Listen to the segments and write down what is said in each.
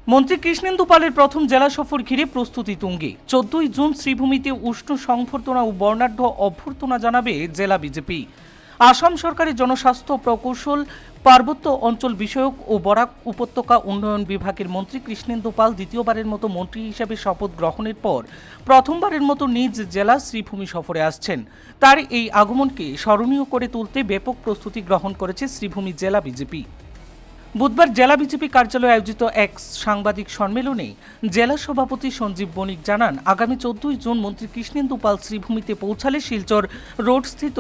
মন্ত্রী কৃষ্ণেন্দু পালের প্রথম জেলা সফর ঘিরে প্রস্তুতি তুঙ্গে। 14ই জুন শ্রীভূমিতে উষ্ণ সংবর্ধনা ও বর্ণাঢ্য অভ্যর্থনা জানাবে জেলা বিজেপি। আসাম সরকারের জনস্বাস্থ্য প্রকৌশল, পার্বত্য অঞ্চল বিষয়ক ও বরাক উপত্যকা উন্নয়ন বিভাগের মন্ত্রী কৃষ্ণেন্দু পাল দ্বিতীয়বারের মতো মন্ত্রী হিসেবে শপথ গ্রহণের পর প্রথমবারের মতো নিজ জেলা শ্রীভূমি সফরে আসছেন। তার এই আগমনকে স্মরণীয় করে তুলতে ব্যাপক প্রস্তুতি গ্রহণ করেছে শ্রীভূমি জেলা বিজেপি। বুধবার জেলা বিজেপি কার্যালয়ে আয়োজিত এক সাংবাদিক সম্মেলনে জেলা সভাপতি সঞ্জীব বণিক জানান, আগামী 14ই জুন মন্ত্রী কৃষ্ণেন্দু পাল শ্রীভূমিতে পৌঁছালে শিলচর রোডস্থিত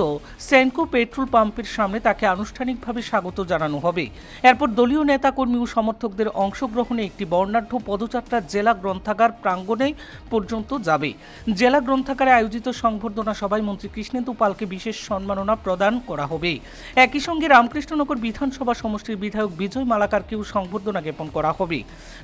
সেনকো পেট্রোল পাম্পের সামনে তাকে আনুষ্ঠানিকভাবে স্বাগত জানানো হবে। এরপর দলীয় নেতাকর্মী ও সমর্থকদের অংশগ্রহণে একটি বর্ণাঢ্য পদযাত্রা জেলা গ্রন্থাগার প্রাঙ্গণে পর্যন্ত যাবে। জেলা গ্রন্থাগারে আয়োজিত সংবর্ধনা সভায় মন্ত্রী কৃষ্ণেন্দু পালকে বিশেষ সম্মাননা প্রদান করা হবে। একই সঙ্গে রামকৃষ্ণনগর বিধানসভা সমষ্টির বিধায়ক বিজয় মালাকারকেও সংবর্ধনা জ্ঞাপন করা হবে।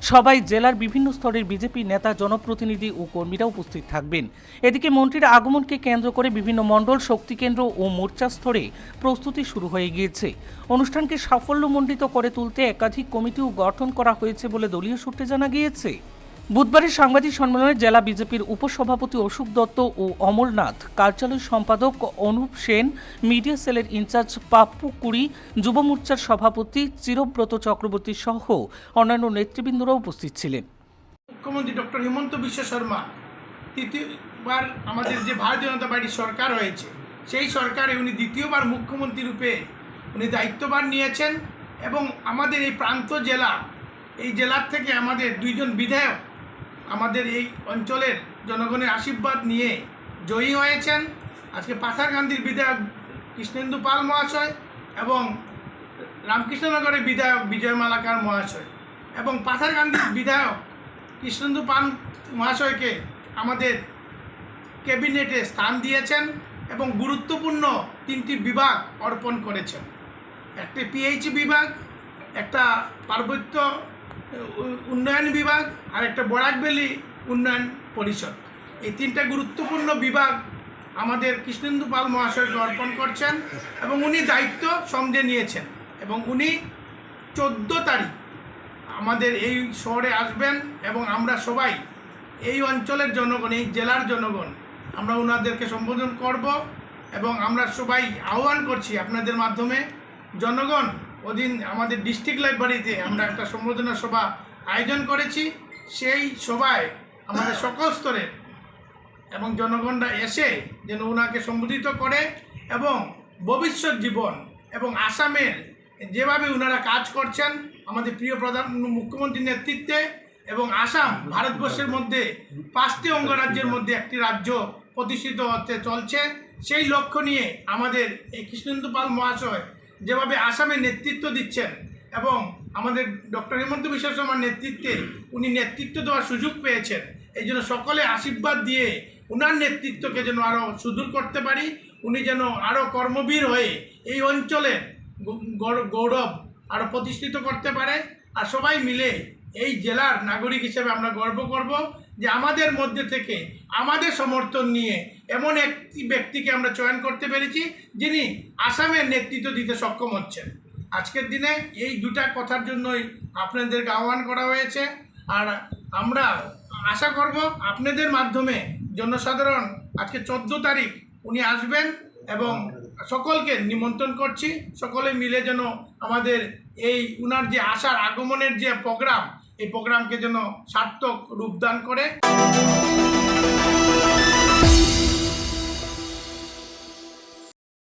সবাই জেলার বিভিন্ন স্তরের বিজেপি নেতা, জনপ্রতিনিধি ও কর্মীরা উপস্থিত থাকবেন। এদিকে মন্ত্রীর আগমনকে কেন্দ্র করে বিভিন্ন মণ্ডল, শক্তি কেন্দ্র ও মোর্চা স্তরে প্রস্তুতি শুরু হয়ে গিয়েছে। অনুষ্ঠানকে সাফল্যমণ্ডিত করে তুলতে একাধিক কমিটিও গঠন করা হয়েছে বলে দলীয় সূত্রে জানা গিয়েছে। বুধবারের সাংবাদিক সম্মেলনে জেলা বিজেপির উপসভাপতি অশোক দত্ত ও অমরনাথ, কার্যালয় সম্পাদক অনুপ সেন, মিডিয়া সেলের ইনচার্জ পাপ্পু কুড়ি, যুব মোর্চার সভাপতি চিরব্রত চক্রবর্তী সহ অন্যান্য নেতৃবৃন্দরা উপস্থিত ছিলেন। মুখ্যমন্ত্রী ডক্টর হিমন্ত বিশ্ব শর্মা তৃতীয়বার আমাদের যে ভারতীয় জনতা পার্টির সরকার হয়েছে, সেই সরকারে উনি দ্বিতীয়বার মুখ্যমন্ত্রী রূপে উনি দায়িত্বভার নিয়েছেন এবং আমাদের এই প্রান্ত জেলা, এই জেলার থেকে আমাদের দুইজন বিধায়ক আমাদের এই অঞ্চলের জনগণের আশীর্বাদ নিয়ে জয়ী হয়েছেন। আজকে পাথারকান্দির বিধায়ক কৃষ্ণেন্দু পাল মহাশয় এবং রামকৃষ্ণনগরের বিধায়ক বিজয় মালাকার মহাশয় এবং পাথারকান্দির বিধায়ক কৃষ্ণেন্দু পাল মহাশয়কে আমাদের ক্যাবিনেটে স্থান দিয়েছেন এবং গুরুত্বপূর্ণ 3টি বিভাগ অর্পণ করেছেন। একটি পিএইচ বিভাগ, একটা পার্বত্য উন্নয়ন বিভাগ আর একটা বরাক ভ্যালি উন্নয়ন পরিষদ। এই 3টা গুরুত্বপূর্ণ বিভাগ আমাদের কৃষ্ণেন্দু পাল মহাশয়কে অর্পণ করছেন এবং উনি দায়িত্ব সমঝে নিয়েছেন এবং উনি 14 তারিখ আমাদের এই শহরে আসবেন এবং আমরা সবাই এই অঞ্চলের জনগণ, এই জেলার জনগণ, আমরা ওনাদেরকে সম্বোধন করব এবং আমরা সবাই আহ্বান করছি আপনাদের মাধ্যমে, জনগণ ওদিন আমাদের ডিস্ট্রিক্ট লাইব্রেরিতে আমরা একটা সম্বোধনা সভা আয়োজন করেছি। সেই সভায় আমাদের সকল স্তরের এবং জনগণরা এসে যেন ওনাকে সম্বোধিত করে এবং ভবিষ্যৎ জীবন এবং আসামের যেভাবে ওনারা কাজ করছেন আমাদের প্রিয় প্রধান মুখ্যমন্ত্রীর নেতৃত্বে এবং আসাম ভারতবর্ষের মধ্যে 5টি অঙ্গরাজ্যের মধ্যে একটি রাজ্য প্রতিষ্ঠিত হতে চলছে, সেই লক্ষ্য নিয়ে আমাদের এই কৃষ্ণেন্দু পাল মহাশয় যেভাবে আসামের নেতৃত্ব দিচ্ছেন এবং আমাদের ডক্টর হিমন্ত বিশ্ব শর্মার নেতৃত্বে উনি নেতৃত্ব দেওয়ার সুযোগ পেয়েছেন, এই জন্য সকলে আশীর্বাদ দিয়ে ওনার নেতৃত্বকে যেন আরও সুদূর করতে পারি, উনি যেন আরও কর্মবীর হয়ে এই অঞ্চলের গৌরব আরও প্রতিষ্ঠিত করতে পারে। আর সবাই মিলে এই জেলার নাগরিক হিসেবে আমরা গর্ব করব যে আমাদের মধ্যে থেকে আমাদের সমর্থন নিয়ে এমন একটি ব্যক্তিকে আমরা চয়ন করতে পেরেছি যিনি আসামের নেতৃত্ব দিতে সক্ষম হচ্ছেন। আজকের দিনে এই দুটা কথার জন্যই আপনাদেরকে আহ্বান করা হয়েছে। আর আমরা আশা করব আপনাদের মাধ্যমে জনসাধারণ আজকে 14 তারিখ উনি আসবেন এবং সকলকে নিমন্ত্রণ করছি, সকলে মিলে যেন আমাদের এই উনার যে আসার আগমনের যে প্রোগ্রাম, এই প্রোগ্রামকে যেন সার্থক রূপদান করে।